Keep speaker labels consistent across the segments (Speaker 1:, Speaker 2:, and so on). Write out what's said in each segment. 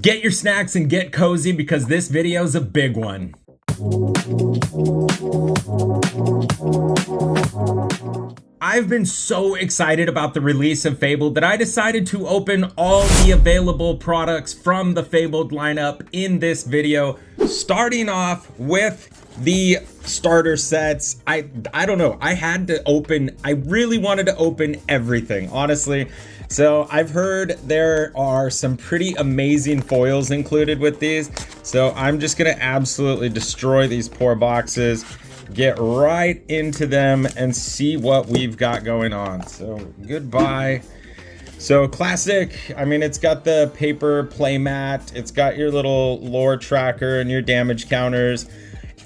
Speaker 1: Get your snacks and get cozy because this video is a big one. I've been so excited about the release of Fabled that I decided to open all the available products from the Fabled lineup in this video, starting off with the starter sets. I don't know, I really wanted to open everything, honestly. So I've heard there are some pretty amazing foils included with these. So I'm just gonna absolutely destroy these poor boxes, get right into them and see what we've got going on. So goodbye. So classic, I mean, it's got the paper playmat, it's got your little lore tracker and your damage counters,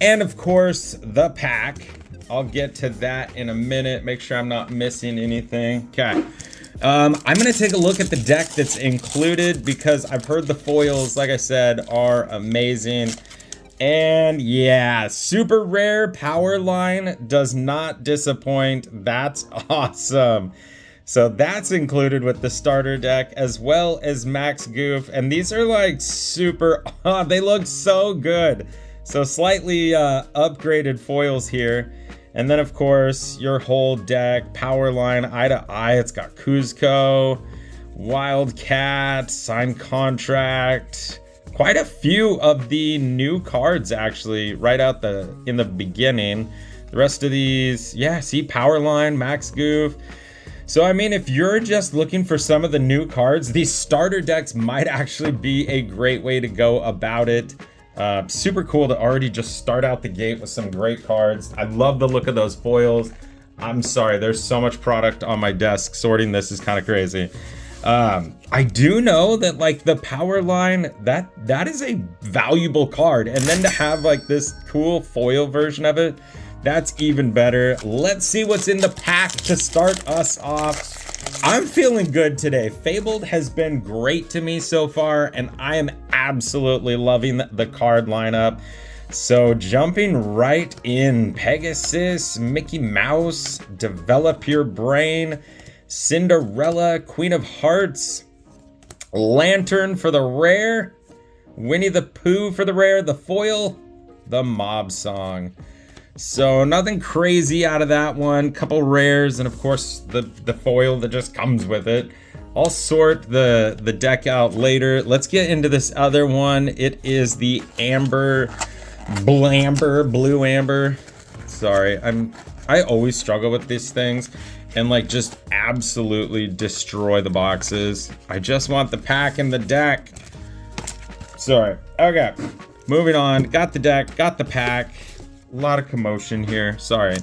Speaker 1: and of course the pack. I'll get to that in a minute, make sure I'm not missing anything. Okay. I'm gonna take a look at the deck that's included because I've heard the foils, like I said, are amazing. And yeah, super rare power line does not disappoint. That's awesome. So that's included with the starter deck, as well as Max Goof. And these are like super, they look so good. So slightly upgraded foils here. And then of course, your whole deck, power line, eye to eye. It's got Kuzco, Wildcat, signed contract. Quite a few of the new cards actually, right out in the beginning. The rest of these, yeah, see, power line, Max Goof. So I mean, if you're just looking for some of the new cards, these starter decks might actually be a great way to go about it. Super cool to already just start out the gate with some great cards. I love the look of those foils. I'm sorry, there's so much product on my desk. Sorting this is kind of crazy. I do know that like the power line, that is a valuable card. And then to have like this cool foil version of it, that's even better. Let's see what's in the pack to start us off. I'm feeling good today. Fabled has been great to me so far, and I am absolutely loving the card lineup. So jumping right in, Pegasus, Mickey Mouse, Develop Your Brain, Cinderella, Queen of Hearts, Lantern for the rare, Winnie the Pooh for the rare, the foil, the Mob Song. So nothing crazy out of that one. Couple rares, and of course the foil that just comes with it. I'll sort the deck out later. Let's get into this other one. It is the Blue Amber. Sorry, I always struggle with these things and like just absolutely destroy the boxes. I just want the pack and the deck. Sorry. Okay, moving on. Got the deck, got the pack. A lot of commotion here, sorry.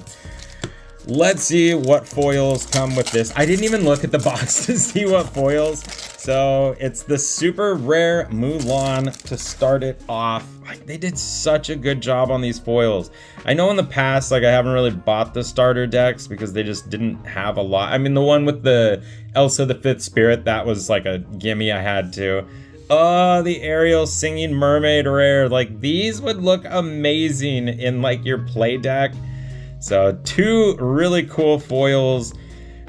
Speaker 1: Let's see what foils come with this. I didn't even look at the box to see what foils. So it's the super rare Mulan to start it off. Like, they did such a good job on these foils. I know in the past, like, I haven't really bought the starter decks because they just didn't have a lot. I mean, the one with the Elsa the Fifth Spirit, that was like a gimme, I had to. Oh, the Ariel Singing Mermaid rare. Like, these would look amazing in like your play deck. So two really cool foils.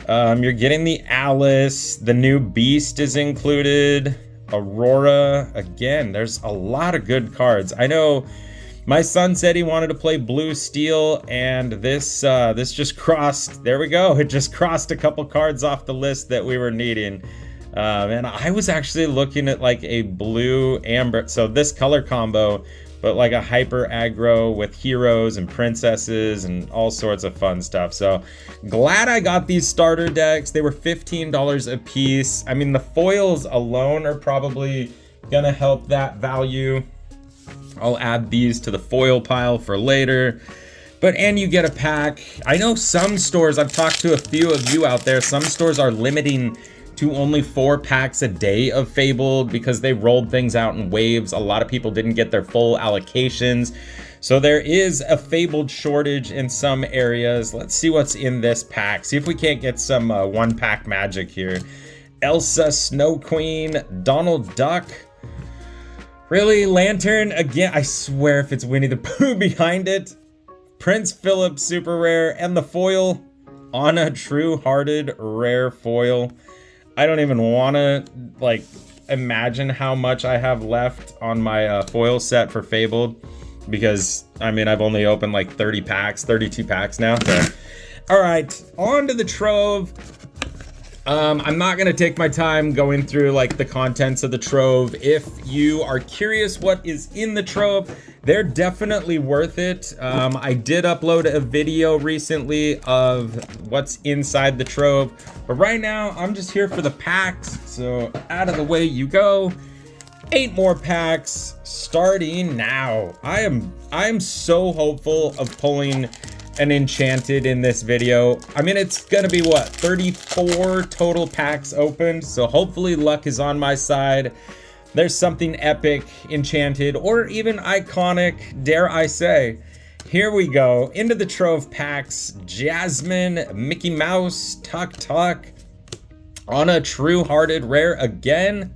Speaker 1: You're getting the Alice, the new Beast is included, Aurora. Again, there's a lot of good cards. I know my son said he wanted to play Blue Steel, and this just crossed, there we go. It just crossed a couple cards off the list that we were needing. And I was actually looking at like a blue amber, so this color combo, but like a hyper aggro with heroes and princesses and all sorts of fun stuff. So glad I got these starter decks. They were $15 a piece. I mean, the foils alone are probably gonna help that value. I'll add these to the foil pile for later. And you get a pack. I know some stores, I've talked to a few of you out there, some stores are limiting to only 4 packs a day of Fabled because they rolled things out in waves. A lot of people didn't get their full allocations. So there is a Fabled shortage in some areas. Let's see what's in this pack. See if we can't get some 1-pack magic here. Elsa, Snow Queen, Donald Duck. Really, Lantern again? I swear if it's Winnie the Pooh behind it. Prince Philip super rare, and the foil, Anna True Hearted rare foil. I don't even want to like imagine how much I have left on my foil set for Fabled, because I mean, I've only opened like 30 packs, 32 packs now. So. All right, on to the Trove. I'm not gonna take my time going through like the contents of the Trove. If you are curious what is in the Trove, they're definitely worth it. I did upload a video recently of what's inside the Trove, but right now I'm just here for the packs. So out of the way you go. 8 more packs starting now. I am so hopeful of pulling an enchanted in this video. I mean, it's gonna be what, 34 total packs opened, so hopefully luck is on my side. There's something epic, enchanted, or even iconic, dare I say. Here we go, into the Trove packs. Jasmine, Mickey Mouse, Tuck Tuck, on a True-Hearted rare again.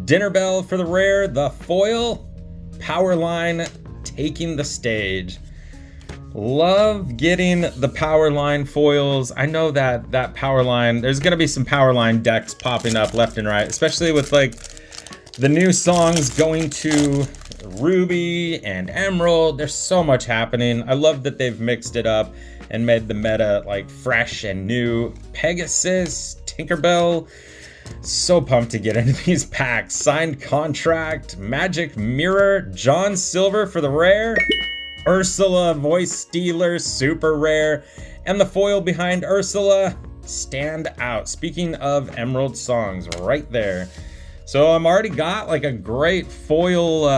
Speaker 1: Dinner Bell for the rare, the foil. Powerline taking the stage. Love getting the Powerline foils. I know that Powerline, there's gonna be some Powerline decks popping up left and right, especially with like the new songs going to Ruby and Emerald. There's so much happening. I love that they've mixed it up and made the meta like fresh and new. Pegasus, Tinkerbell. So pumped to get into these packs. Signed Contract, Magic Mirror, John Silver for the rare. Ursula, Voice Stealer, super rare, and the foil behind Ursula, Stand Out. Speaking of Emerald songs, right there. So I'm already got like a great foil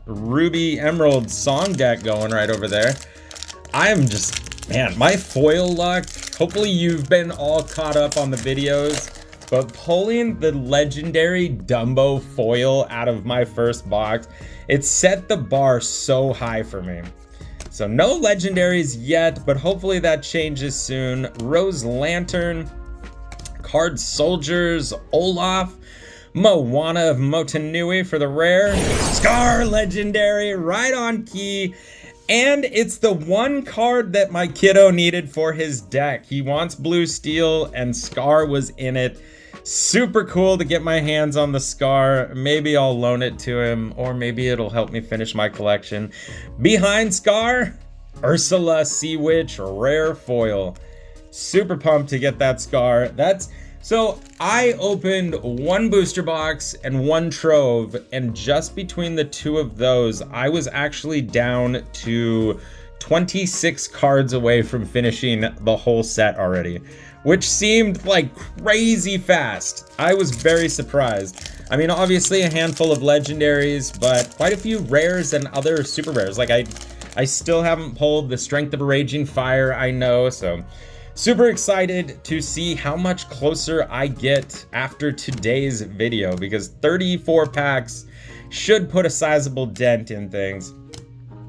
Speaker 1: Ruby Emerald song deck going right over there. I am just, man, my foil luck, hopefully you've been all caught up on the videos, but pulling the legendary Dumbo foil out of my first box, it set the bar so high for me. So no legendaries yet, but hopefully that changes soon. Rose Lantern, Card Soldiers, Olaf, Moana of Motunui for the rare, Scar legendary, right on key, and it's the one card that my kiddo needed for his deck. He wants blue steel and Scar was in it. Super cool to get my hands on the Scar. Maybe I'll loan it to him, or maybe it'll help me finish my collection. Behind Scar, Ursula Sea Witch, rare foil. Super pumped to get that Scar. So I opened 1 booster box and 1 Trove, and just between the 2 of those, I was actually down to 26 cards away from finishing the whole set already, which seemed like crazy fast. I was very surprised. I mean, obviously a handful of legendaries, but quite a few rares and other super rares. Like I still haven't pulled the Strength of a Raging Fire, I know, so super excited to see how much closer I get after today's video, because 34 packs should put a sizable dent in things.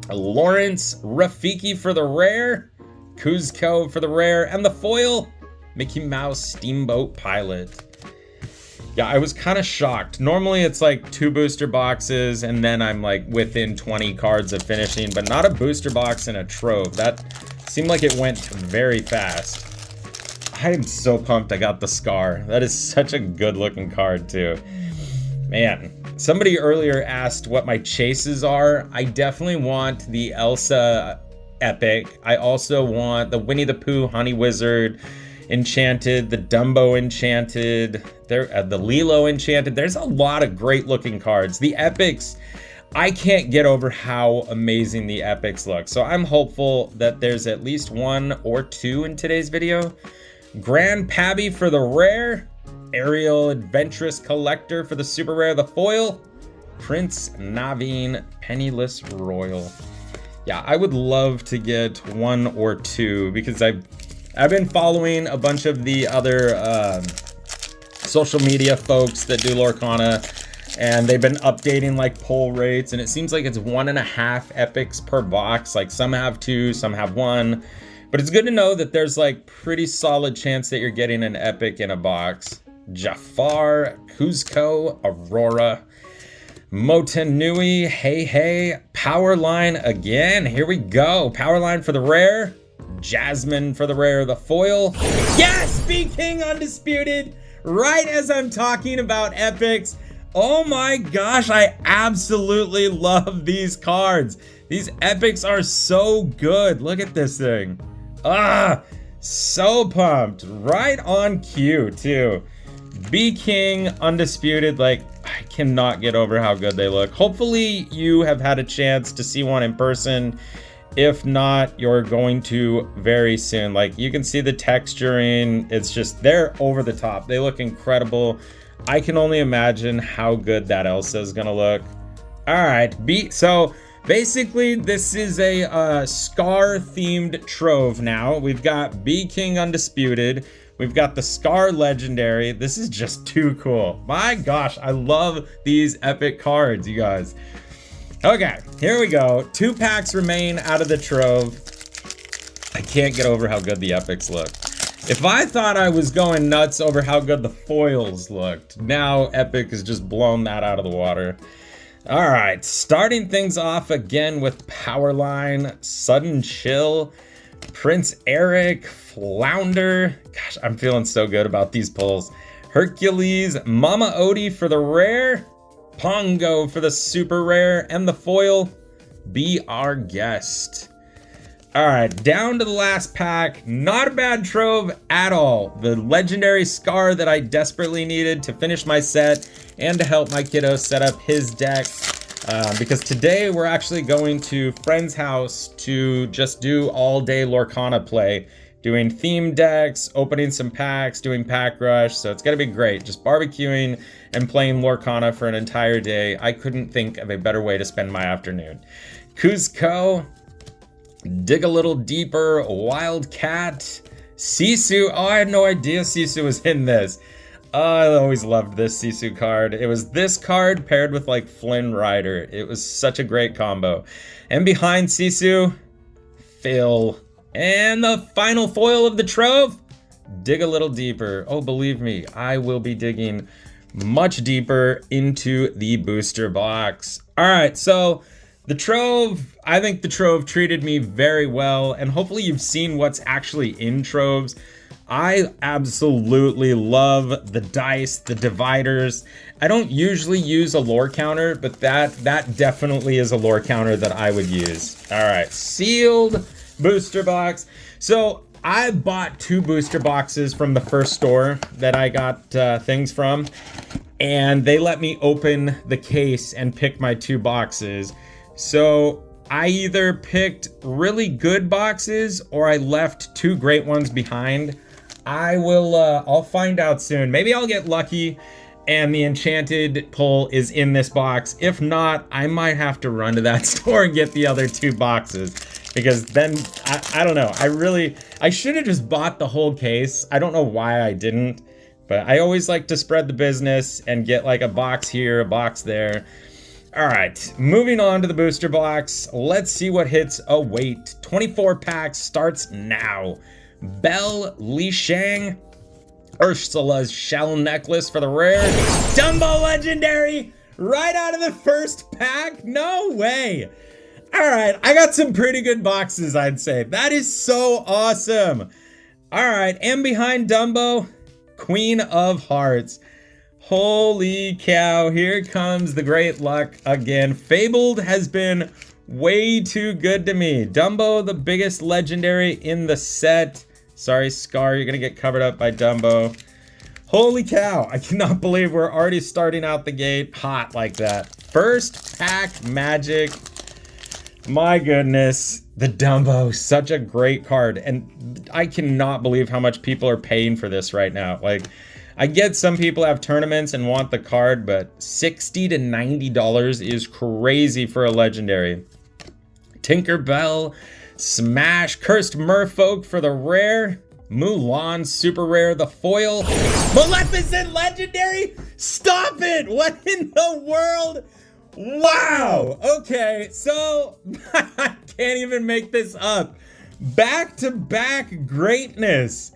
Speaker 1: Lawrence Rafiki for the rare, Kuzco for the rare, and the foil, Mickey Mouse Steamboat Pilot. Yeah, I was kind of shocked. Normally it's like 2 booster boxes and then I'm like within 20 cards of finishing, but not a booster box and a Trove. That seemed like it went very fast. I am so pumped I got the Scar. That is such a good looking card too. Man, somebody earlier asked what my chases are. I definitely want the Elsa Epic. I also want the Winnie the Pooh Honey Wizard Enchanted, the Dumbo Enchanted, the Lilo Enchanted. There's a lot of great looking cards. The Epics, I can't get over how amazing the Epics look. So I'm hopeful that there's at least 1 or 2 in today's video. Grand Pabby for the rare, Ariel Adventurous Collector for the super rare, the foil, Prince Naveen Penniless Royal. Yeah, I would love to get 1 or 2 because I've been following a bunch of the other social media folks that do Lorcana, and they've been updating like pull rates, and it seems like it's 1.5 epics per box. Like some have 2, some have 1, but it's good to know that there's like pretty solid chance that you're getting an epic in a box. Jafar, Kuzco, Aurora, Motunui, Hey, Powerline again. Here we go. Powerline for the rare, Jasmine for the rare, the foil. Yes, Be King Undisputed. Right as I'm talking about epics, Oh my gosh, I absolutely love these cards. These epics are so good. Look at this thing. Ah, so pumped. Right on cue, too. Be King, Undisputed, like, I cannot get over how good they look. Hopefully you have had a chance to see one in person. If not, you're going to very soon. Like, you can see the texturing. It's just, they're over the top. They look incredible. I can only imagine how good that Elsa is gonna look. All right, so basically this is a Scar themed Trove now. We've got Be King Undisputed. We've got the Scar Legendary. This is just too cool. My gosh, I love these epic cards, you guys. Okay, here we go. 2 packs remain out of the Trove. I can't get over how good the epics look. If I thought I was going nuts over how good the foils looked, now Epic has just blown that out of the water. All right, starting things off again with Powerline, Sudden Chill, Prince Eric, Flounder. Gosh, I'm feeling so good about these pulls. Hercules, Mama Odie for the rare, Pongo for the super rare, and the foil, Be Our Guest. All right, down to the last pack. Not a bad Trove at all. The legendary Scar that I desperately needed to finish my set and to help my kiddo set up his deck. Because today we're actually going to friend's house to just do all day Lorcana play, doing theme decks, opening some packs, doing pack rush. So it's gonna be great. Just barbecuing and playing Lorcana for an entire day. I couldn't think of a better way to spend my afternoon. Kuzco, Dig a Little Deeper, Wildcat, Sisu. Oh, I had no idea Sisu was in this. I always loved this Sisu card. It was this card paired with like Flynn Rider. It was such a great combo. And behind Sisu, Phil. And the final foil of the Trove, Dig a Little Deeper. Oh, believe me, I will be digging much deeper into the booster box. All right, so the Trove, I think the Trove treated me very well, and hopefully you've seen what's actually in Troves. I absolutely love the dice, the dividers. I don't usually use a lore counter, but that definitely is a lore counter that I would use. All right, sealed booster box. So I bought 2 booster boxes from the first store that I got things from, and they let me open the case and pick my 2 boxes. So I either picked really good boxes or I left 2 great ones behind. I'll find out soon. Maybe I'll get lucky and the enchanted pull is in this box. If not, I might have to run to that store and get the other 2 boxes, because then I don't know. I should have just bought the whole case. I don't know why I didn't, but I always like to spread the business and get like a box here, a box there. All right, moving on to the booster box. Let's see what hits await. 24 packs starts now. Belle Li Shang, Ursula's Shell Necklace for the rare, Dumbo Legendary, right out of the first pack? No way. All right, I got some pretty good boxes, I'd say. That is so awesome. All right, and behind Dumbo, Queen of Hearts. Holy cow, here comes the great luck again. Fabled has been way too good to me. Dumbo, the biggest legendary in the set. Sorry, Scar, you're gonna get covered up by Dumbo. Holy cow, I cannot believe we're already starting out the gate hot like that. First pack magic. My goodness, the Dumbo, such a great card. And I cannot believe how much people are paying for this right now. Like, I get some people have tournaments and want the card, but $60 to $90 is crazy for a legendary. Tinkerbell, Smash, Cursed Merfolk for the rare, Mulan super rare, the foil, Maleficent legendary. Stop it! What in the world? Wow. Okay, so I can't even make this up. Back-to-back greatness.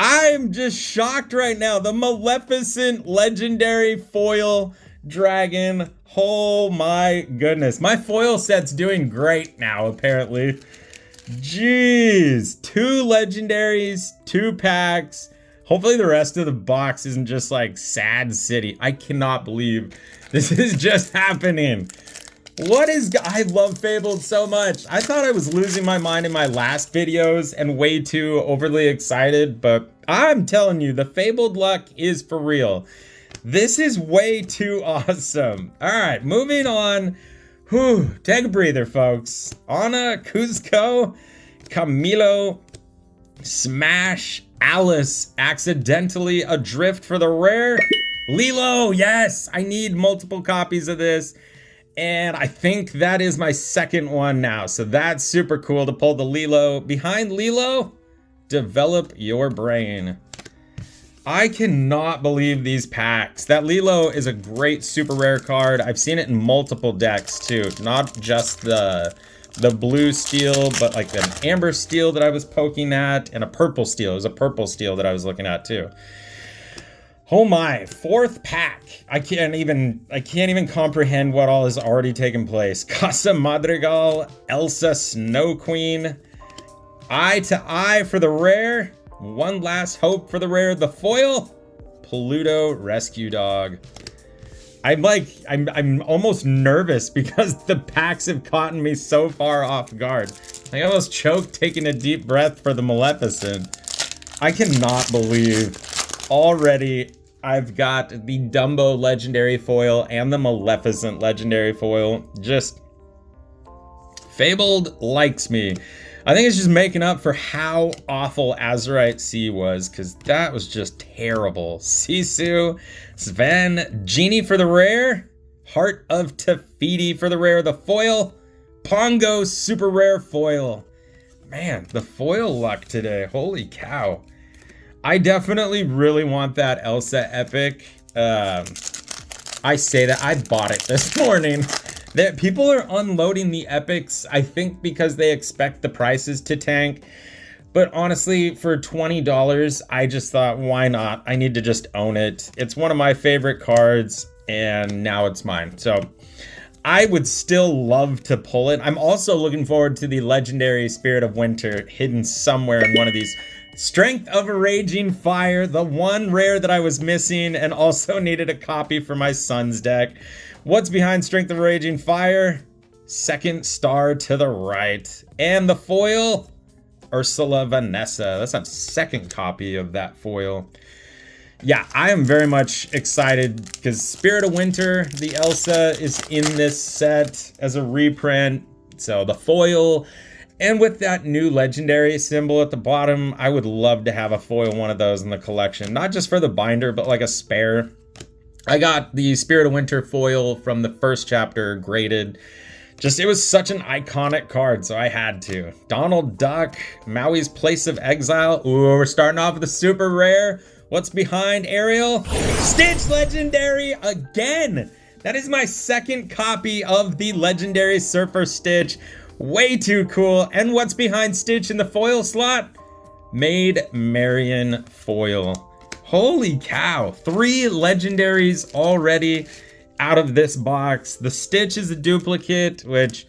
Speaker 1: I'm just shocked right now. The Maleficent legendary foil dragon. Oh my goodness. My foil set's doing great now, apparently. Jeez. 2 legendaries, 2 packs. Hopefully the rest of the box isn't just like sad city. I cannot believe this is just happening. I love Fabled so much. I thought I was losing my mind in my last videos and way too overly excited, but I'm telling you, the Fabled luck is for real. This is way too awesome. All right, moving on. Whew, take a breather, folks. Ana, Cuzco, Camilo, Smash, Alice, accidentally adrift for the rare. Lilo, yes, I need multiple copies of this. And I think that is my second one now. So that's super cool to pull the Lilo. Behind Lilo, develop your brain. I cannot believe these packs. That Lilo is a great super rare card. I've seen it in multiple decks too. Not just the blue steel, but like an amber steel that I was poking at, and a purple steel. It was a purple steel that I was looking at too. Oh my, fourth pack. I can't even comprehend what all has already taken place. Casa Madrigal, Elsa Snow Queen, Eye to Eye for the rare, One Last Hope for the rare, the foil, Pluto Rescue Dog. I'm almost nervous because the packs have caught me so far off guard. I almost choked taking a deep breath for the Maleficent. I cannot believe already I've got the Dumbo legendary foil and the Maleficent legendary foil. Just Fabled likes me. I think it's just making up for how awful Azurite Sea was, because that was just terrible. Sisu, Sven, Genie for the rare, Heart of Tafiti for the rare, the foil, Pongo super rare foil. Man, the foil luck today, holy cow. I definitely really want that Elsa epic. I say that, I bought it this morning. That people are unloading the epics, I think because they expect the prices to tank. But honestly, for $20, I just thought, why not? I need to just own it. It's one of my favorite cards, and now it's mine. So I would still love to pull it. I'm also looking forward to the legendary Spirit of Winter hidden somewhere in one of these. Strength of a Raging Fire, the one rare that I was missing and also needed a copy for my son's deck. What's behind Strength of a Raging Fire? Second star to the right. And the foil, Ursula Vanessa. That's a second copy of that foil. Yeah, I am very much excited because Spirit of Winter, the Elsa, is in this set as a reprint. So the foil, and with that new legendary symbol at the bottom, I would love to have a foil one of those in the collection. Not just for the binder, but like a spare. I got the Spirit of Winter foil from the first chapter graded. Just, it was such an iconic card, so I had to. Donald Duck, Maui's Place of Exile. Ooh, we're starting off with a super rare. What's behind Ariel? Stitch legendary again. That is my second copy of the legendary Surfer Stitch. Way too cool. And what's behind Stitch in the foil slot? Maid Marian foil. Holy cow, 3 legendaries already out of this box. The Stitch is a duplicate, which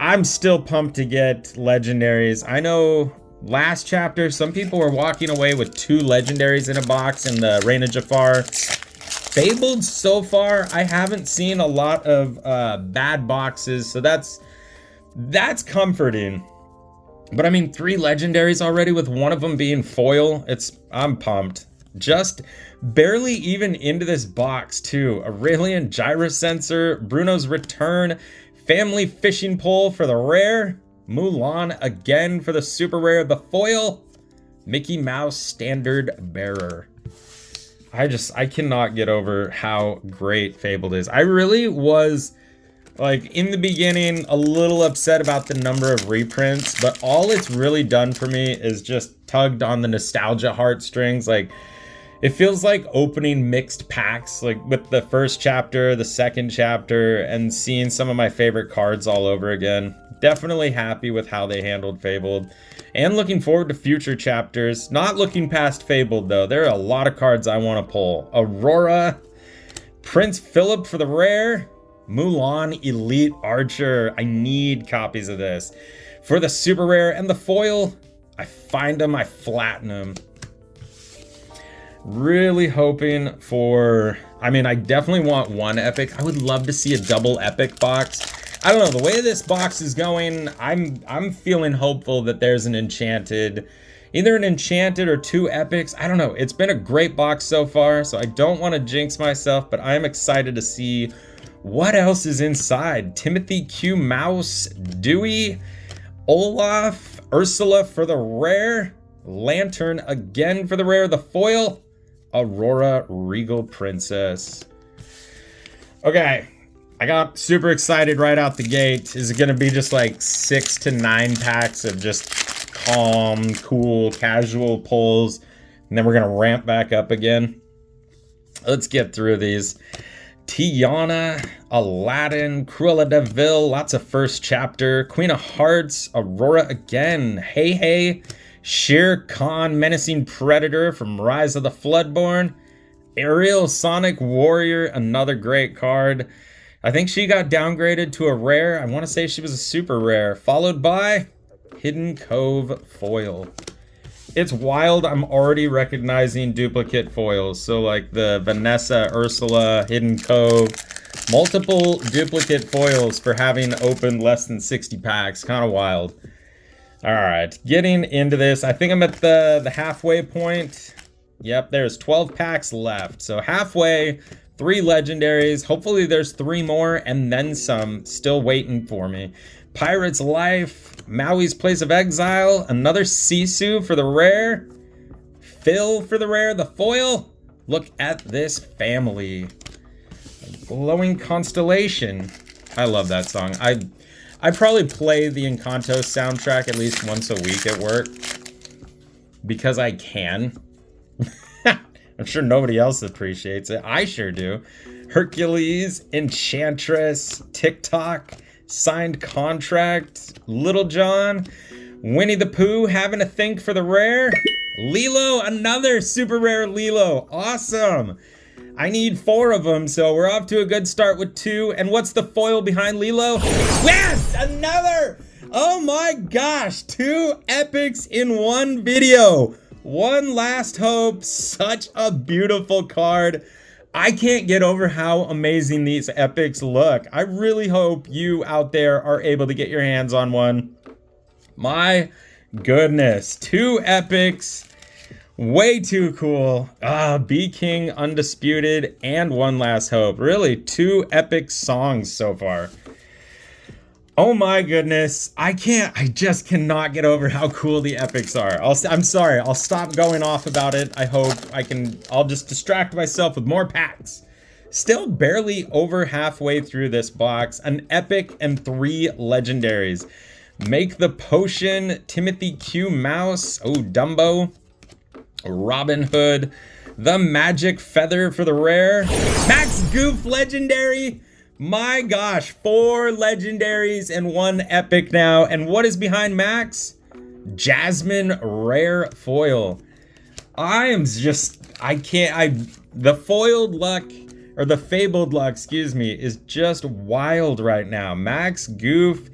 Speaker 1: I'm still pumped to get legendaries. I know last chapter, some people were walking away with 2 legendaries in a box in the Reign of Jafar. Fabled so far, I haven't seen a lot of bad boxes, so that's comforting. But I mean, 3 legendaries already with one of them being foil. I'm pumped. Just barely even into this box too. Aurelian Gyrosensor, Bruno's Return, Family Fishing Pole for the rare, Mulan again for the super rare, the foil, Mickey Mouse Standard Bearer. I cannot get over how great Fabled is. I really was, like, in the beginning, a little upset about the number of reprints, but all it's really done for me is just tugged on the nostalgia heartstrings. Like, it feels like opening mixed packs, like with the first chapter, the second chapter, and seeing some of my favorite cards all over again. Definitely happy with how they handled Fabled, and looking forward to future chapters. Not looking past Fabled, though. There are a lot of cards I want to pull. Aurora, Prince Philip for the rare, Mulan Elite Archer. I need copies of this. For the super rare and the foil, I find them, I flatten them. Really hoping for, I mean, I definitely want one epic. I would love to see a double epic box. I don't know, the way this box is going, I'm feeling hopeful that there's an enchanted, either an enchanted or two epics. I don't know. It's been a great box so far, so I don't want to jinx myself, but I'm excited to see what else is inside. Timothy Q Mouse, Dewey, Olaf, Ursula for the rare, Lantern again for the rare, the foil, Aurora Regal Princess. Okay, I got super excited right out the gate. Is it gonna be just like 6 to 9 packs of just calm, cool, casual pulls, and then we're gonna ramp back up again? Let's get through these. Tiana, Aladdin, Cruella de Vil, lots of first chapter, Queen of Hearts, Aurora again, Hey Hey, Shere Khan, Menacing Predator from Rise of the Floodborn, Ariel, Sonic Warrior, another great card. I think she got downgraded to a rare. I want to say she was a super rare, followed by Hidden Cove foil. It's wild. I'm already recognizing duplicate foils. So like the Vanessa, Ursula, Hidden Cove, multiple duplicate foils for having opened less than 60 packs. Kind of wild. All right, getting into this. I think I'm at the halfway point. Yep, there's 12 packs left. So halfway, 3 legendaries. Hopefully there's 3 more and then some still waiting for me. Pirate's Life, Maui's Place of Exile, another Sisu for the rare, Phil for the rare, the foil. Look at this family. Glowing Constellation. I love that song. I probably play the Encanto soundtrack at least once a week at work because I can. I'm sure nobody else appreciates it. I sure do. Hercules, Enchantress, TikTok, Signed Contract, Little John, Winnie the Pooh having a think for the rare, Lilo, another super rare Lilo, awesome. I need 4 of them, so we're off to a good start with 2. And what's the foil behind Lilo? Yes, another! Oh my gosh, 2 epics in one video. One Last Hope, such a beautiful card. I can't get over how amazing these epics look. I really hope you out there are able to get your hands on one. My goodness, 2 epics. Way too cool. Bee King Undisputed and One Last Hope. Really, 2 epic songs so far. Oh my goodness. I just cannot get over how cool the epics are. I'm sorry, I'll stop going off about it. I hope I'll just distract myself with more packs. Still barely over halfway through this box. An epic and 3 legendaries. Make the Potion, Timothy Q Mouse, Dumbo, Robin Hood, the Magic Feather for the rare, Max Goof legendary. My gosh, 4 legendaries and 1 epic now. And what is behind Max? Jasmine rare foil. The foiled luck, or the fabled luck, excuse me, is just wild right now. Max Goof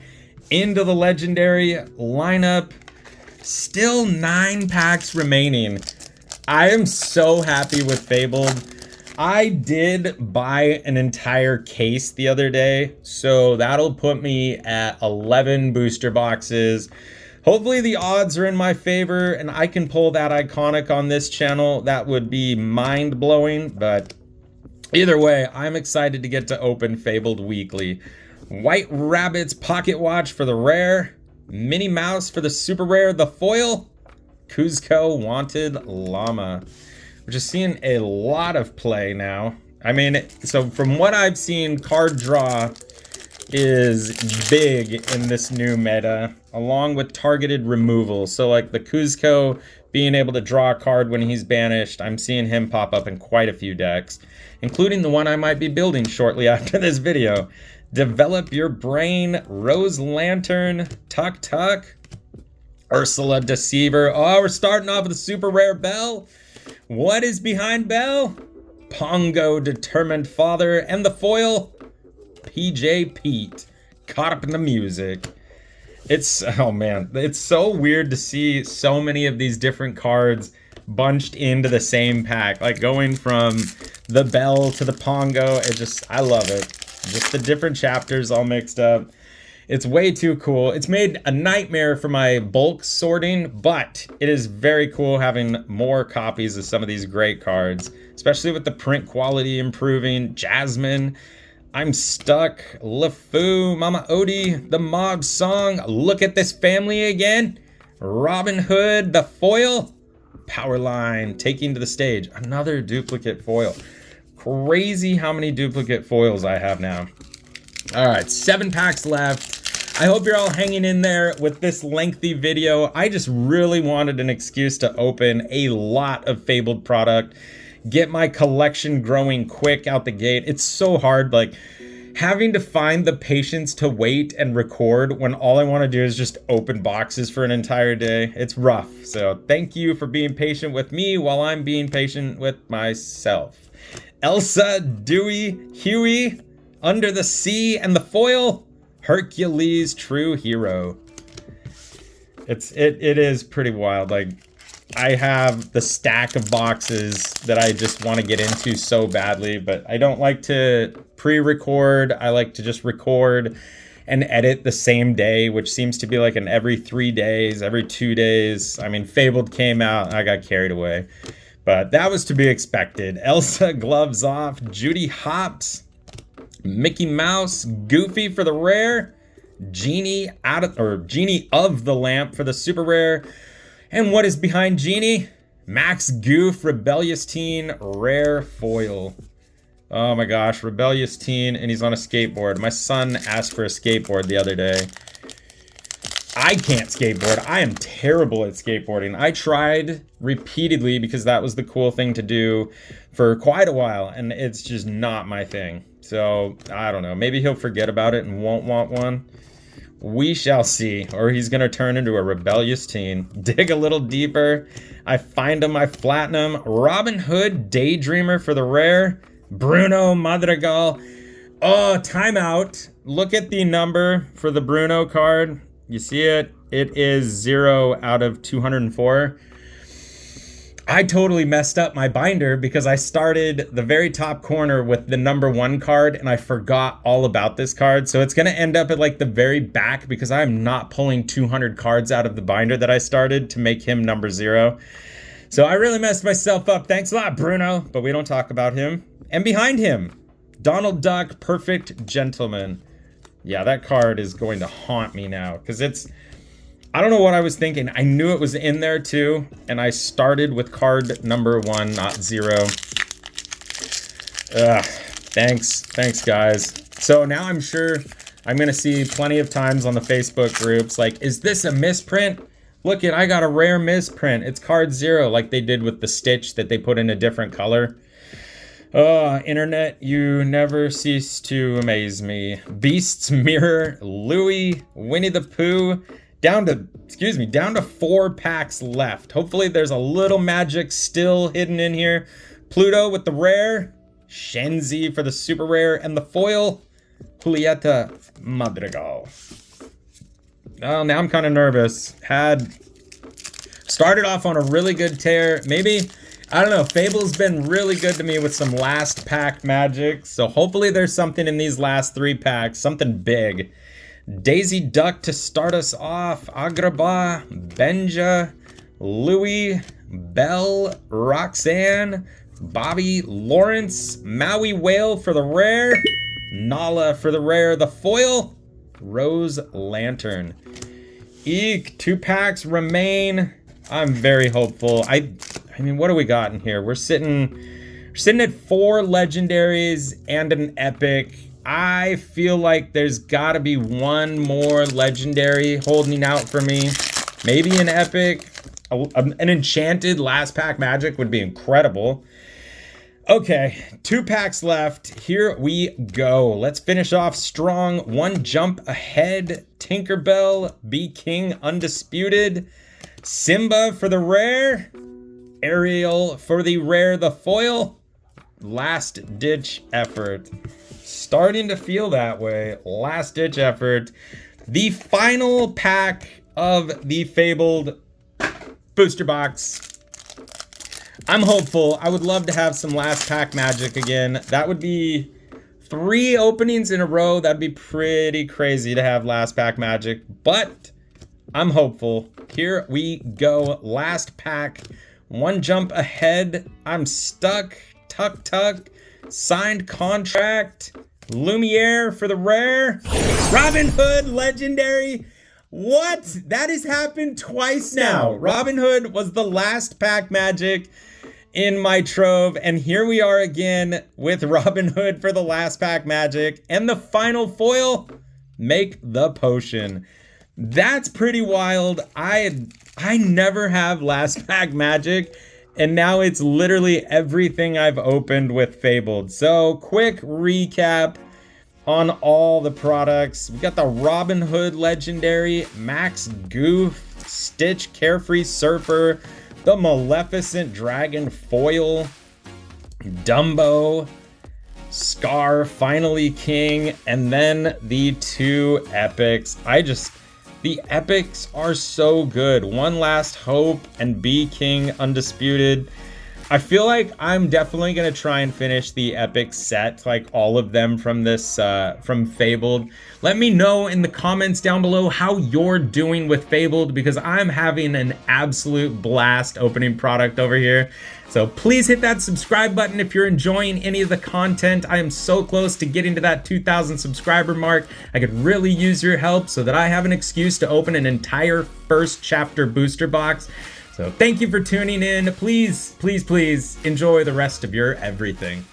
Speaker 1: into the legendary lineup. Still 9 packs remaining. I am so happy with Fabled. I did buy an entire case the other day, so that'll put me at 11 booster boxes. Hopefully the odds are in my favor and I can pull that iconic on this channel. That would be mind-blowing, but either way, I'm excited to get to open Fabled weekly. White Rabbit's Pocket Watch for the rare, Minnie Mouse for the super rare, the foil, Cuzco Wanted Llama. We're just seeing a lot of play now. I mean, so from what I've seen, card draw is big in this new meta, along with targeted removal. So like the Cuzco being able to draw a card when he's banished, I'm seeing him pop up in quite a few decks, including the one I might be building shortly after this video. Develop Your Brain, Rose Lantern, Tuck Tuck, Ursula Deceiver. Oh, we're starting off with a super rare Belle. What is behind Belle? Pongo Determined Father, and the foil, PJ Pete. Caught up in the music. Oh man, it's so weird to see so many of these different cards bunched into the same pack. Like going from the Bell to the Pongo, I love it. Just the different chapters all mixed up. It's way too cool. It's made a nightmare for my bulk sorting, but it is very cool having more copies of some of these great cards, especially with the print quality improving. Jasmine, I'm Stuck, LeFou, Mama Odie, the Mob Song, Look at This Family Again, Robin Hood, the foil, Powerline, Taking to the Stage, another duplicate foil. Crazy how many duplicate foils I have now. All right, 7 packs left. I hope you're all hanging in there with this lengthy video. I just really wanted an excuse to open a lot of Fabled product, get my collection growing quick out the gate. It's so hard, like having to find the patience to wait and record when all I want to do is just open boxes for an entire day. It's rough. So thank you for being patient with me while I'm being patient with myself. Elsa, Dewey, Huey, Under the Sea, and the foil, Hercules, True Hero. It is pretty wild. Like, I have the stack of boxes that I just want to get into so badly, but I don't like to pre-record. I like to just record and edit the same day, which seems to be like an every 3 days, every 2 days. I mean, Fabled came out, I got carried away, but that was to be expected. Elsa, Gloves Off, Judy Hopps, Mickey Mouse, Goofy for the rare, Genie of the Lamp for the super rare, and what is behind Genie? Max Goof, Rebellious Teen, rare foil. Oh my gosh, Rebellious Teen, and he's on a skateboard. My son asked for a skateboard the other day. I can't skateboard. I am terrible at skateboarding. I tried repeatedly because that was the cool thing to do for quite a while, and it's just not my thing. So, I don't know. Maybe he'll forget about it and won't want one. We shall see. Or he's going to turn into a rebellious teen. Dig a little deeper. I find him, I flatten him. Robin Hood, Daydreamer for the rare. Bruno Madrigal. Oh, timeout. Look at the number for the Bruno card. You see it? It is 0 out of 204. I totally messed up my binder because I started the very top corner with the number 1 card and I forgot all about this card. So it's going to end up at like the very back because I'm not pulling 200 cards out of the binder that I started to make him number 0. So I really messed myself up. Thanks a lot, Bruno. But we don't talk about him. And behind him, Donald Duck, Perfect Gentleman. Yeah, that card is going to haunt me now because I don't know what I was thinking. I knew it was in there too, and I started with card number 1, not 0. Thanks guys. So now I'm sure I'm gonna see plenty of times on the Facebook groups like, is this a misprint? Look it, I got a rare misprint. It's card 0, like they did with the Stitch that they put in a different color. Oh, internet, you never cease to amaze me. Beast's Mirror, Louie, Winnie the Pooh. Down to 4 packs left. Hopefully there's a little magic still hidden in here. Pluto with the rare, Shenzi for the super rare, and the foil, Julieta Madrigal. Oh, now I'm kind of nervous. Started off on a really good tear. Maybe, I don't know, Fable's been really good to me with some last pack magic. So hopefully there's something in these last 3 packs, something big. Daisy Duck to start us off. Agrabah, Benja, Louie, Belle, Roxanne, Bobby, Lawrence, Maui Whale for the rare, Nala for the rare, the foil, Rose Lantern. Eek, 2 packs remain. I'm very hopeful. I mean, what do we got in here? We're sitting at 4 legendaries and an epic. I feel like there's got to be 1 more legendary holding out for me. Maybe an epic. An enchanted last pack magic would be incredible. Okay, 2 packs left. Here we go. Let's finish off strong. 1 jump ahead. Tinkerbell, Be King Undisputed. Simba for the rare. Ariel for the rare, the foil. Last ditch effort. Starting to feel that way. Last ditch effort. The final pack of the Fabled booster box. I'm hopeful. I would love to have some last pack magic again. That would be 3 openings in a row. That'd be pretty crazy to have last pack magic, but I'm hopeful. Here we go. Last pack. 1 jump ahead. I'm stuck. Tuck. Signed contract. Lumiere for the rare. Robin Hood legendary. What? That has happened twice now. Robin Hood was the last pack magic in my Trove, and here we are again with Robin Hood for the last pack magic, and the final foil, make the potion. That's pretty wild. I never have last pack magic, and now it's literally everything I've opened with Fabled. So quick recap on all the products. We got the Robin Hood legendary, Max Goof, Stitch Carefree Surfer, the Maleficent Dragon foil, Dumbo, Scar Finally King, and then the 2 epics. The epics are so good. One Last Hope and Bee King Undisputed. I feel like I'm definitely gonna try and finish the epic set, like all of them from this, from Fabled. Let me know in the comments down below how you're doing with Fabled, because I'm having an absolute blast opening product over here. So please hit that subscribe button if you're enjoying any of the content. I am so close to getting to that 2,000 subscriber mark. I could really use your help so that I have an excuse to open an entire first chapter booster box. So thank you for tuning in. Please enjoy the rest of your everything.